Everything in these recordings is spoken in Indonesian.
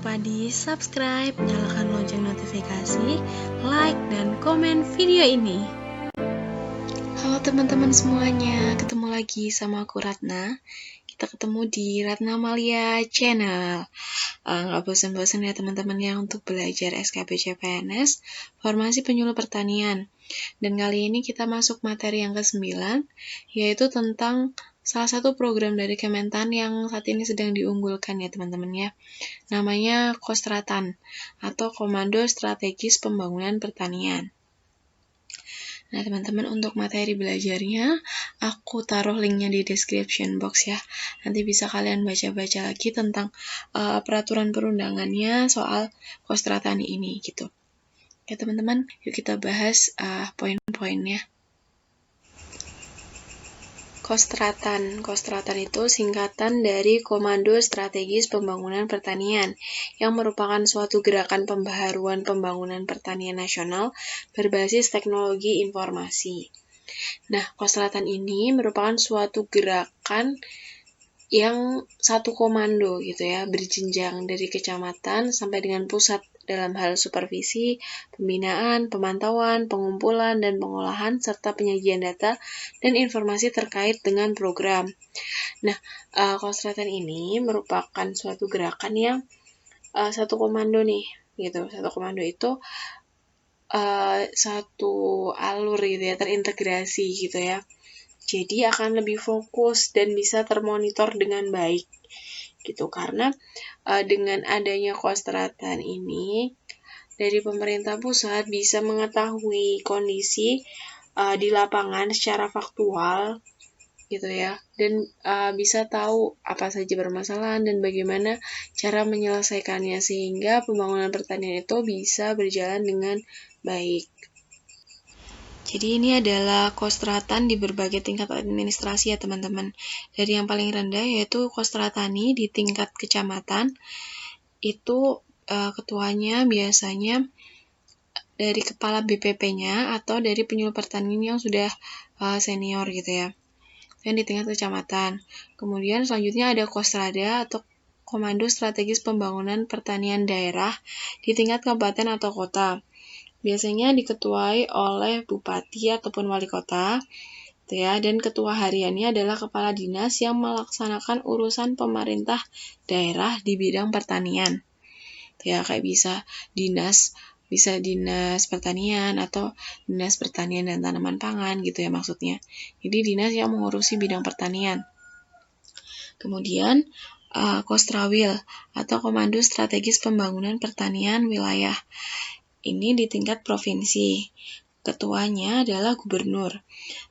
lupa di subscribe, nyalakan lonceng notifikasi, like, dan komen video ini. Halo teman-teman semuanya, ketemu lagi sama aku Ratna. Kita ketemu di Ratna Amalia Channel. Nggak bosan-bosan ya teman-teman ya untuk belajar SKB CPNS, Formasi Penyuluh Pertanian. Dan kali ini kita masuk materi yang ke-9, yaitu tentang salah satu program dari Kementan yang saat ini sedang diunggulkan ya teman-teman ya. Namanya Kostratan atau Komando Strategis Pembangunan Pertanian. Nah teman-teman, untuk materi belajarnya aku taruh linknya di description box ya. Nanti bisa kalian baca-baca lagi tentang peraturan perundangannya soal Kostratan ini gitu. Ya teman-teman, yuk kita bahas poin-poinnya. Kostratan itu singkatan dari Komando Strategis Pembangunan Pertanian, yang merupakan suatu gerakan pembaharuan pembangunan pertanian nasional berbasis teknologi informasi. Nah, Kostratan ini merupakan suatu gerakan yang satu komando gitu ya, berjenjang dari kecamatan sampai dengan pusat dalam hal supervisi, pembinaan, pemantauan, pengumpulan, dan pengolahan, serta penyajian data dan informasi terkait dengan program. Nah, Kostratan ini merupakan suatu gerakan yang satu komando nih, gitu. Satu komando itu satu alur gitu ya, terintegrasi gitu ya. Jadi akan lebih fokus dan bisa termonitor dengan baik gitu, karena dengan adanya Kostratan ini dari pemerintah pusat bisa mengetahui kondisi di lapangan secara faktual gitu ya, dan bisa tahu apa saja permasalahan dan bagaimana cara menyelesaikannya sehingga pembangunan pertanian itu bisa berjalan dengan baik. Jadi ini adalah Kostratan di berbagai tingkat administrasi ya teman-teman. Dari yang paling rendah yaitu Kostratani di tingkat kecamatan, itu ketuanya biasanya dari kepala BPP-nya atau dari penyuluh pertanian yang sudah senior gitu ya. Yang di tingkat kecamatan. Kemudian selanjutnya ada Kostrada atau Komando Strategis Pembangunan Pertanian Daerah di tingkat kabupaten atau kota. Biasanya diketuai oleh bupati ataupun wali kota, ya, dan ketua hariannya adalah kepala dinas yang melaksanakan urusan pemerintah daerah di bidang pertanian. Ya, kayak bisa dinas pertanian atau dinas pertanian dan tanaman pangan gitu ya maksudnya. Jadi dinas yang mengurusi bidang pertanian. Kemudian Kostrawil atau Komando Strategis Pembangunan Pertanian Wilayah. Ini di tingkat provinsi. Ketuanya adalah gubernur.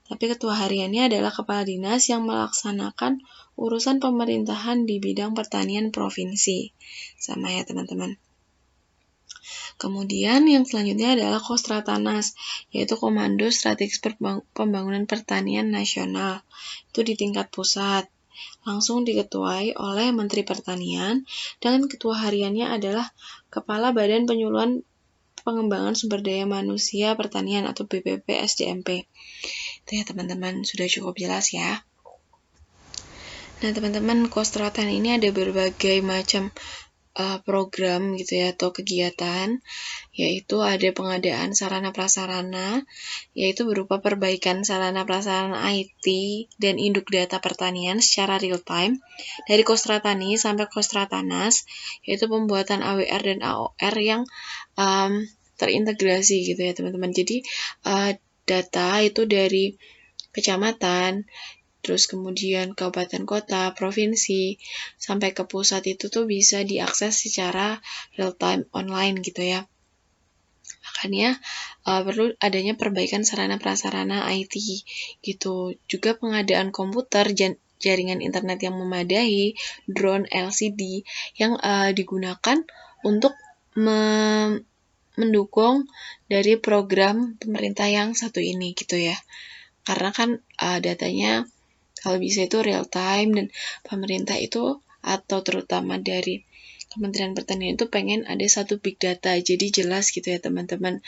Tapi ketua hariannya adalah kepala dinas yang melaksanakan urusan pemerintahan di bidang pertanian provinsi. Sama ya teman-teman. Kemudian yang selanjutnya adalah Kostratanas, yaitu Komando Strategis Pembangunan Pertanian Nasional. Itu di tingkat pusat. Langsung diketuai oleh Menteri Pertanian, dan ketua hariannya adalah Kepala Badan Penyuluhan Pengembangan Sumber Daya Manusia Pertanian atau BPP SDMP. Itu ya teman-teman, sudah cukup jelas ya. Nah teman-teman, Kostratan ini ada berbagai macam program gitu ya atau kegiatan, yaitu ada pengadaan sarana prasarana, yaitu berupa perbaikan sarana prasarana IT dan induk data pertanian secara real time dari Kostratani sampai Kostratanas, yaitu pembuatan AWR dan AOR yang terintegrasi gitu ya teman-teman. Jadi data itu dari kecamatan, terus kemudian kabupaten kota, provinsi, sampai ke pusat itu tuh bisa diakses secara real time online gitu ya. Makanya perlu adanya perbaikan sarana prasarana IT gitu. Juga pengadaan komputer, jaringan internet yang memadai, drone LCD yang digunakan untuk mendukung dari program pemerintah yang satu ini gitu ya. Karena kan datanya kalau bisa itu real time, dan pemerintah itu atau terutama dari Kementerian Pertanian itu pengen ada satu big data, jadi jelas gitu ya teman-teman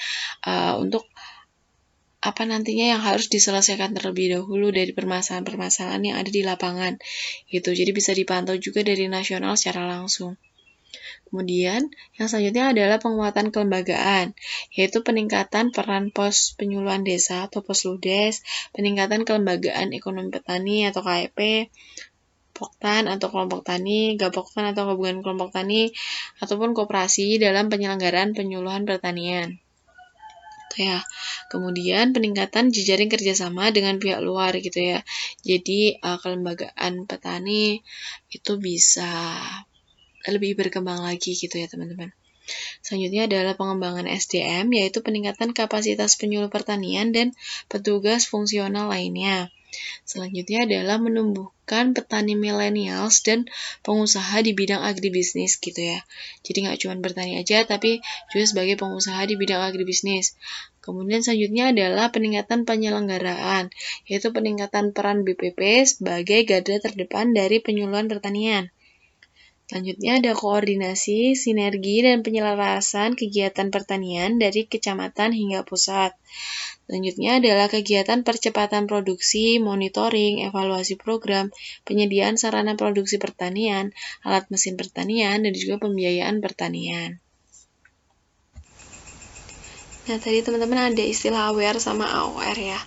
untuk apa nantinya yang harus diselesaikan terlebih dahulu dari permasalahan-permasalahan yang ada di lapangan gitu. Jadi bisa dipantau juga dari nasional secara langsung. Kemudian, yang selanjutnya adalah penguatan kelembagaan, yaitu peningkatan peran pos penyuluhan desa atau posludes, peningkatan kelembagaan ekonomi petani atau KEP, Poktan atau kelompok tani, Gapoktan atau gabungan kelompok tani, ataupun koperasi dalam penyelenggaraan penyuluhan pertanian. Ya. Kemudian peningkatan jejaring kerjasama dengan pihak luar gitu ya. Jadi kelembagaan petani itu bisa lebih berkembang lagi gitu ya teman-teman. Selanjutnya adalah pengembangan SDM, yaitu peningkatan kapasitas penyuluh pertanian dan petugas fungsional lainnya. Selanjutnya adalah menumbuhkan petani millennials dan pengusaha di bidang agribisnis gitu ya. Jadi nggak cuma bertani aja, tapi juga sebagai pengusaha di bidang agribisnis. Kemudian selanjutnya adalah peningkatan penyelenggaraan, yaitu peningkatan peran BPP sebagai garda terdepan dari penyuluhan pertanian. Selanjutnya ada koordinasi, sinergi, dan penyelarasan kegiatan pertanian dari kecamatan hingga pusat. Selanjutnya adalah kegiatan percepatan produksi, monitoring, evaluasi program, penyediaan sarana produksi pertanian, alat mesin pertanian, dan juga pembiayaan pertanian. Nah, tadi teman-teman ada istilah AWR sama AOR ya.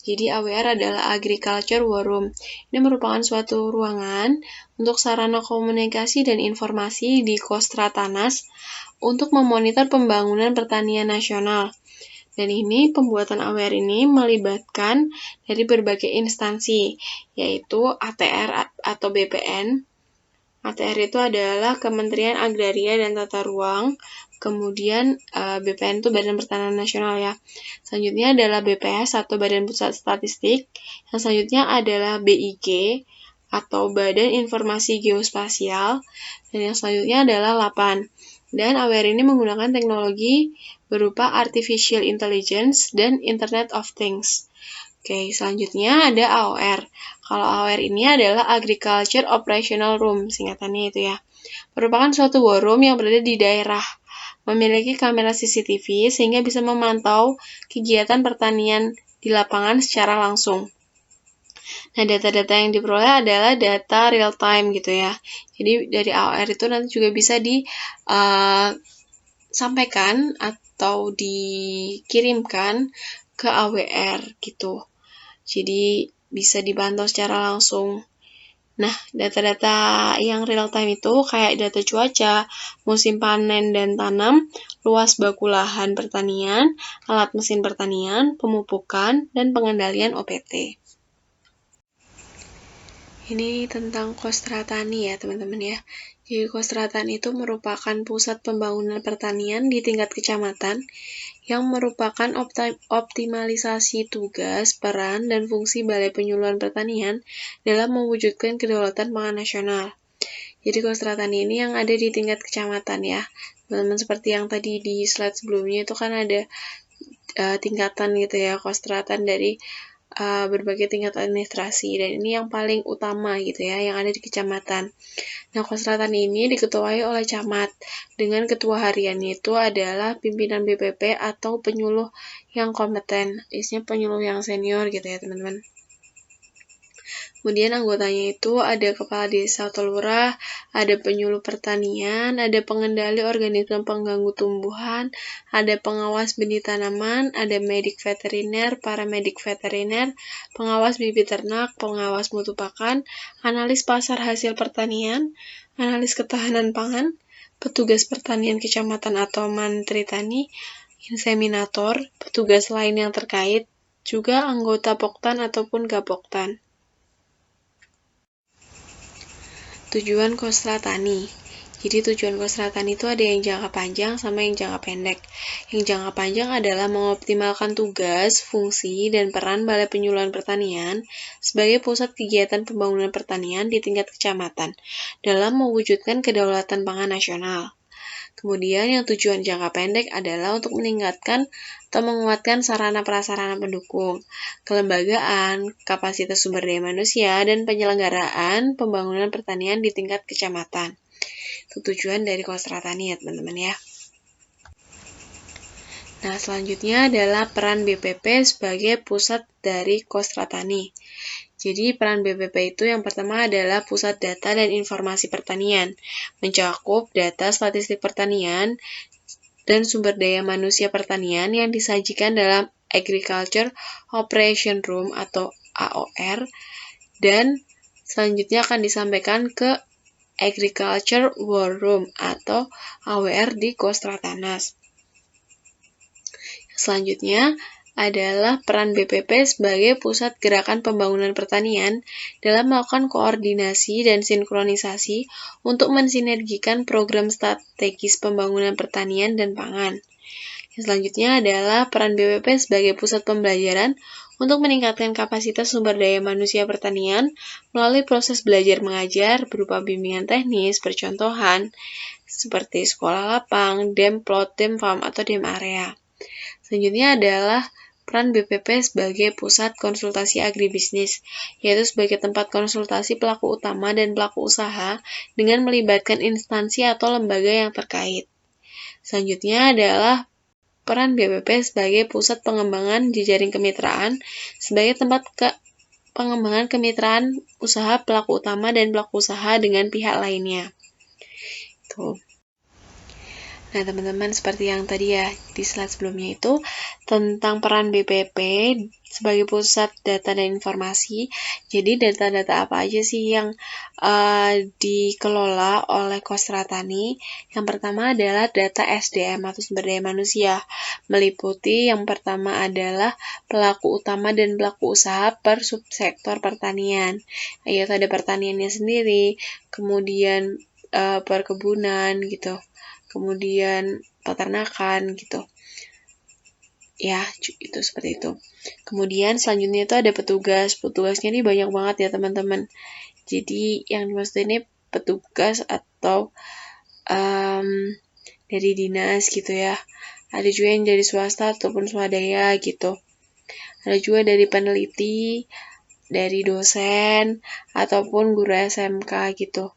Jadi AWR adalah Agriculture War Room. Ini merupakan suatu ruangan untuk sarana komunikasi dan informasi di Kostratanas untuk memonitor pembangunan pertanian nasional. Dan ini pembuatan AWR ini melibatkan dari berbagai instansi, yaitu ATR atau BPN. ATR itu adalah Kementerian Agraria dan Tata Ruang, kemudian BPN itu Badan Pertanahan Nasional ya. Selanjutnya adalah BPS atau Badan Pusat Statistik. Yang selanjutnya adalah BIG atau Badan Informasi Geospasial. Dan yang selanjutnya adalah LAPAN. Dan AWR ini menggunakan teknologi berupa Artificial Intelligence dan Internet of Things. Oke, selanjutnya ada AOR. Kalau AOR ini adalah Agriculture Operational Room, singkatannya itu ya. Merupakan suatu war room yang berada di daerah, memiliki kamera CCTV sehingga bisa memantau kegiatan pertanian di lapangan secara langsung. Nah, data-data yang diperoleh adalah data real time gitu ya. Jadi dari AOR itu nanti juga bisa disampaikan atau dikirimkan ke AWR gitu. Jadi bisa dipantau secara langsung. Nah, data-data yang real time itu kayak data cuaca, musim panen dan tanam, luas baku lahan pertanian, alat mesin pertanian, pemupukan, dan pengendalian OPT. Ini tentang Kostratani ya teman-teman ya. Jadi Kostratani itu merupakan pusat pembangunan pertanian di tingkat kecamatan yang merupakan optimalisasi tugas, peran, dan fungsi Balai Penyuluhan Pertanian dalam mewujudkan kedaulatan pangan nasional. Jadi Kostratani ini yang ada di tingkat kecamatan ya. Teman-teman seperti yang tadi di slide sebelumnya itu kan ada tingkatan gitu ya, kostratan dari berbagai tingkat administrasi, dan ini yang paling utama gitu ya, yang ada di kecamatan. Nah, kostratan ini diketuai oleh camat, dengan ketua harian itu adalah pimpinan BPP atau penyuluh yang kompeten, isinya penyuluh yang senior gitu ya teman-teman. Kemudian anggotanya itu ada kepala desa atau lurah, ada penyuluh pertanian, ada pengendali organisme pengganggu tumbuhan, ada pengawas benih tanaman, ada medik veteriner, paramedik veteriner, pengawas bibit ternak, pengawas mutu pakan, analis pasar hasil pertanian, analis ketahanan pangan, petugas pertanian kecamatan atau mantri tani, inseminator, petugas lain yang terkait, juga anggota Poktan ataupun Gapoktan. Tujuan Kostratani. Jadi tujuan Kostratani itu ada yang jangka panjang sama yang jangka pendek. Yang jangka panjang adalah mengoptimalkan tugas, fungsi, dan peran Balai Penyuluhan Pertanian sebagai pusat kegiatan pembangunan pertanian di tingkat kecamatan dalam mewujudkan kedaulatan pangan nasional. Kemudian yang tujuan jangka pendek adalah untuk meningkatkan atau menguatkan sarana prasarana pendukung, kelembagaan, kapasitas sumber daya manusia, dan penyelenggaraan pembangunan pertanian di tingkat kecamatan. Itu tujuan dari Kostratani ya teman-teman ya. Nah, selanjutnya adalah peran BPP sebagai pusat dari Kostra Tani. Jadi, peran BPP itu yang pertama adalah pusat data dan informasi pertanian, mencakup data statistik pertanian dan sumber daya manusia pertanian yang disajikan dalam Agriculture Operation Room atau AOR, dan selanjutnya akan disampaikan ke Agriculture War Room atau AWR di Kostra Tanas. Selanjutnya adalah peran BPP sebagai pusat gerakan pembangunan pertanian dalam melakukan koordinasi dan sinkronisasi untuk mensinergikan program strategis pembangunan pertanian dan pangan. Yang selanjutnya adalah peran BPP sebagai pusat pembelajaran untuk meningkatkan kapasitas sumber daya manusia pertanian melalui proses belajar mengajar berupa bimbingan teknis, percontohan, seperti sekolah lapang, dem plot, dem farm, atau dem area. Selanjutnya adalah peran BPP sebagai pusat konsultasi agribisnis, yaitu sebagai tempat konsultasi pelaku utama dan pelaku usaha dengan melibatkan instansi atau lembaga yang terkait. Selanjutnya adalah peran BPP sebagai pusat pengembangan jejaring kemitraan sebagai tempat pengembangan kemitraan usaha pelaku utama dan pelaku usaha dengan pihak lainnya. Tuh. Nah, teman-teman, seperti yang tadi ya di slide sebelumnya itu tentang peran BPP sebagai pusat data dan informasi. Jadi, data-data apa aja sih yang dikelola oleh Kostra Tani? Yang pertama adalah data SDM atau sumber daya manusia, meliputi yang pertama adalah pelaku utama dan pelaku usaha per subsektor pertanian. Yaitu ada pertaniannya sendiri, kemudian perkebunan gitu, kemudian peternakan gitu. Ya, itu seperti itu. Kemudian selanjutnya itu ada petugas. Petugasnya ini banyak banget ya, teman-teman. Jadi yang dimaksud ini petugas atau dari dinas gitu ya. Ada juga yang dari swasta ataupun swadaya gitu. Ada juga dari peneliti, dari dosen, ataupun guru SMK gitu.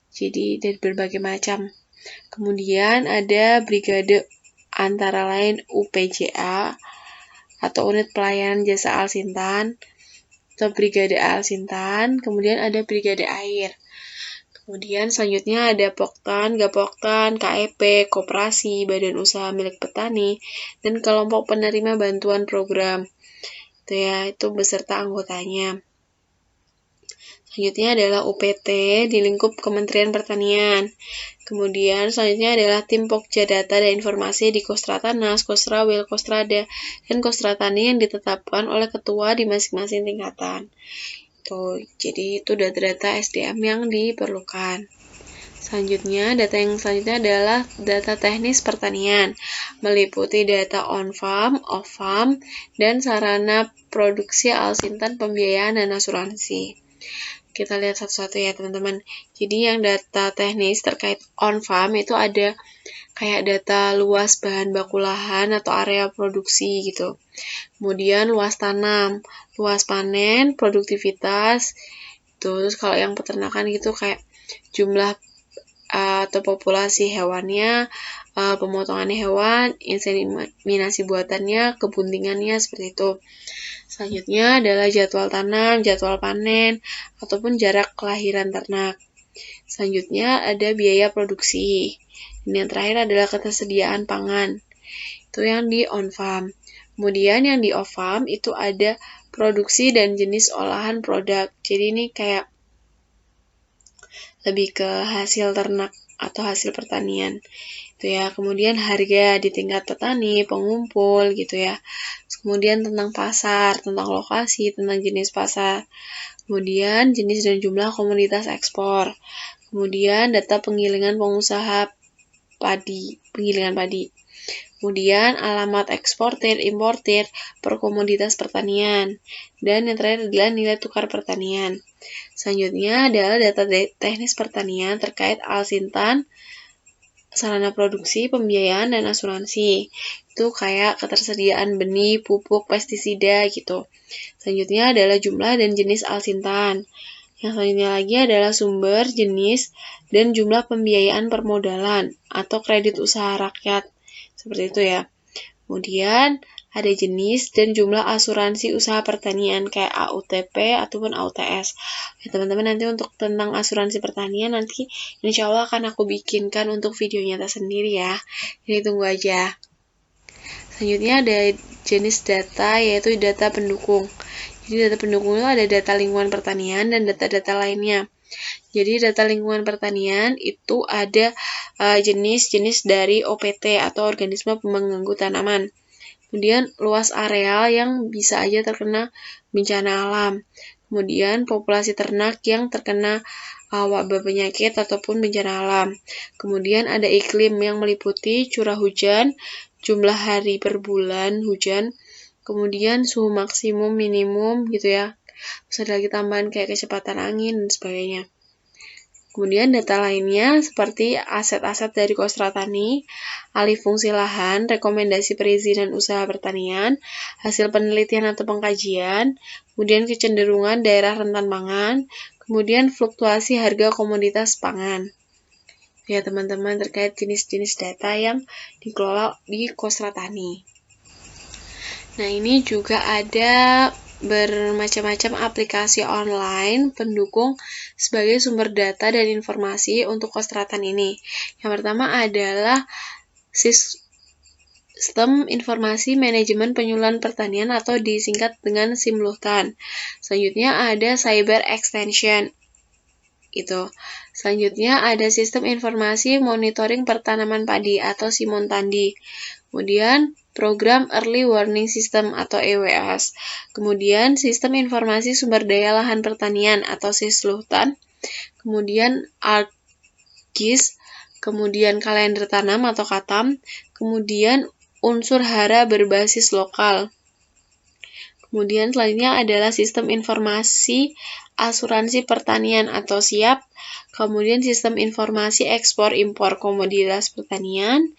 Jadi dari berbagai macam. Kemudian ada brigade antara lain UPJA atau Unit Pelayanan Jasa Alsintan atau Brigade Alsintan, kemudian ada Brigade Air. Kemudian selanjutnya ada Poktan, Gapoktan, KEP, Koperasi, Badan Usaha Milik Petani, dan kelompok penerima bantuan program. Itu beserta anggotanya. Selanjutnya adalah UPT di lingkup Kementerian Pertanian. Kemudian selanjutnya adalah tim Pokja Data dan Informasi di Kostra Tanas, Kostra Wil, Kostrada, dan Kostra Tani yang ditetapkan oleh ketua di masing-masing tingkatan. Jadi itu data-data SDM yang diperlukan. Selanjutnya, data yang selanjutnya adalah data teknis pertanian, meliputi data on-farm, off-farm, dan sarana produksi alsintan, pembiayaan, dan asuransi. Kita lihat satu-satu ya, teman-teman. Jadi yang data teknis terkait on-farm itu ada kayak data luas bahan baku lahan atau area produksi gitu. Kemudian luas tanam, luas panen, produktivitas. Terus kalau yang peternakan gitu kayak jumlah atau populasi hewannya, pemotongan hewan, inseminasi buatannya, kebuntingannya, seperti itu. Selanjutnya adalah jadwal tanam, jadwal panen, ataupun jarak kelahiran ternak. Selanjutnya ada biaya produksi. Dan yang terakhir adalah ketersediaan pangan. Itu yang di on-farm. Kemudian yang di off-farm itu ada produksi dan jenis olahan produk. Jadi ini kayak lebih ke hasil ternak atau hasil pertanian. Kemudian harga di tingkat petani, pengumpul gitu ya. Kemudian tentang pasar, tentang lokasi, tentang jenis pasar. Kemudian jenis dan jumlah komoditas ekspor. Kemudian data penggilingan pengusaha penggilingan padi. Kemudian alamat eksportir, importir per komoditas pertanian. Dan yang terakhir adalah nilai tukar pertanian. Selanjutnya adalah data teknis pertanian terkait alsintan, sarana produksi, pembiayaan, dan asuransi. Itu kayak ketersediaan benih, pupuk, pestisida gitu. Selanjutnya adalah jumlah dan jenis alsintan. Yang selanjutnya lagi adalah sumber, jenis, dan jumlah pembiayaan permodalan atau kredit usaha rakyat. Seperti itu ya. Kemudian ada jenis dan jumlah asuransi usaha pertanian kayak AUTP ataupun AUTS. Ya, teman-teman, nanti untuk tentang asuransi pertanian nanti insya Allah akan aku bikinkan untuk videonya tersendiri ya. Jadi tunggu aja. Selanjutnya ada jenis data, yaitu data pendukung. Jadi data pendukung itu ada data lingkungan pertanian dan data-data lainnya. Jadi data lingkungan pertanian itu ada jenis-jenis dari OPT atau organisme pengganggu tanaman. Kemudian luas areal yang bisa aja terkena bencana alam. Kemudian populasi ternak yang terkena wabah penyakit ataupun bencana alam. Kemudian ada iklim yang meliputi curah hujan, jumlah hari per bulan hujan, kemudian suhu maksimum minimum gitu ya. Terus ada lagi tambahan kayak kecepatan angin dan sebagainya. Kemudian data lainnya seperti aset-aset dari Kostra Tani, alih fungsi lahan, rekomendasi perizinan usaha pertanian, hasil penelitian atau pengkajian, kemudian kecenderungan daerah rentan pangan, kemudian fluktuasi harga komoditas pangan. Ya teman-teman, terkait jenis-jenis data yang dikelola di Kostra Tani. Nah, ini juga ada bermacam-macam aplikasi online pendukung sebagai sumber data dan informasi untuk Kostra Tani ini. Yang pertama adalah Sistem Informasi Manajemen Penyuluhan Pertanian atau disingkat dengan SIMLUHTAN. Selanjutnya ada Cyber Extension. Selanjutnya ada Sistem Informasi Monitoring Pertanaman Padi atau SIMONTANDI. Kemudian Program Early Warning System atau EWS. Kemudian Sistem Informasi Sumber Daya Lahan Pertanian atau SISLUHTAN. Kemudian ArcGIS. Kemudian Kalender Tanam atau KATAM. Kemudian unsur hara berbasis lokal. Kemudian selanjutnya adalah Sistem Informasi Asuransi Pertanian atau SIAP. Kemudian Sistem Informasi Ekspor-Impor Komoditas Pertanian.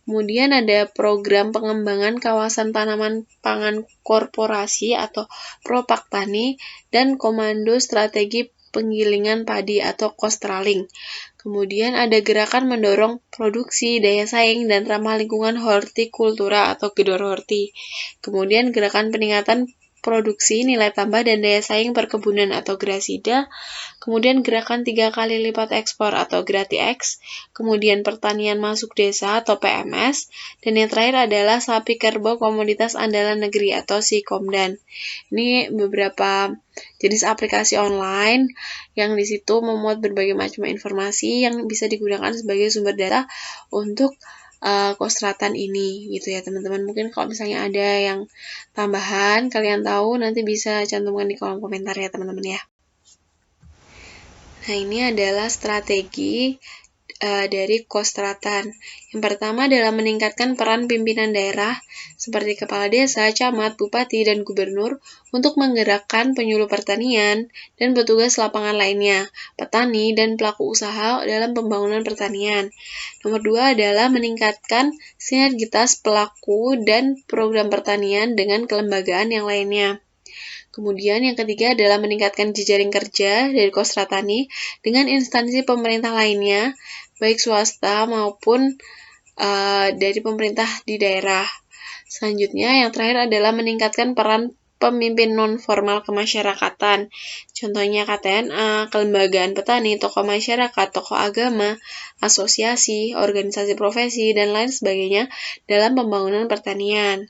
Kemudian ada Program Pengembangan Kawasan Tanaman Pangan Korporasi atau Propaktani dan Komando Strategi Penggilingan Padi atau Kostraling. Kemudian ada Gerakan Mendorong Produksi Daya Saing dan Ramah Lingkungan Hortikultura atau Gedor Horti. Kemudian Gerakan Peningkatan Produksi Nilai Tambah dan Daya Saing Perkebunan atau Grasida. Kemudian Gerakan 3 kali lipat ekspor atau GratiX. Kemudian Pertanian Masuk Desa atau PMS. Dan yang terakhir adalah Sapi Kerbau Komoditas Andalan Negeri atau SIKOMDAN. Ini beberapa jenis aplikasi online yang di situ memuat berbagai macam informasi yang bisa digunakan sebagai sumber data untuk Kostratan ini gitu ya teman-teman. Mungkin kalau misalnya ada yang tambahan kalian tahu nanti bisa cantumkan di kolom komentar ya teman-teman ya. Nah, ini adalah strategi dari Kostratan. Yang pertama adalah meningkatkan peran pimpinan daerah seperti kepala desa, camat, bupati, dan gubernur untuk menggerakkan penyuluh pertanian dan petugas lapangan lainnya, petani, dan pelaku usaha dalam pembangunan pertanian. Nomor 2 adalah meningkatkan sinergitas pelaku dan program pertanian dengan kelembagaan yang lainnya. Kemudian yang ketiga adalah meningkatkan jejaring kerja dari Kostra Tani dengan instansi pemerintah lainnya, baik swasta maupun dari pemerintah di daerah. Selanjutnya yang terakhir adalah meningkatkan peran pemimpin non-formal kemasyarakatan. Contohnya KTNA, kelembagaan petani, tokoh masyarakat, tokoh agama, asosiasi, organisasi profesi, dan lain sebagainya dalam pembangunan pertanian.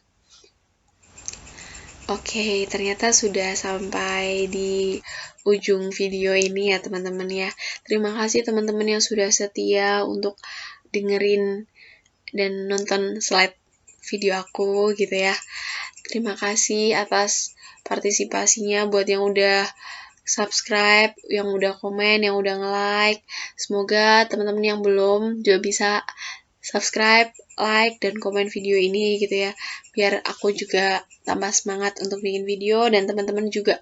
Oke, ternyata sudah sampai di ujung video ini ya teman-teman ya. Terima kasih teman-teman yang sudah setia untuk dengerin dan nonton slide video aku gitu ya. Terima kasih atas partisipasinya buat yang udah subscribe, yang udah komen, yang udah nge-like. Semoga teman-teman yang belum juga bisa subscribe, like, dan komen video ini gitu ya. Biar aku juga tambah semangat untuk bikin video dan teman-teman juga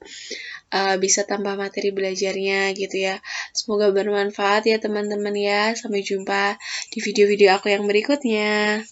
bisa tambah materi belajarnya gitu ya. Semoga bermanfaat ya teman-teman ya. Sampai jumpa di video-video aku yang berikutnya.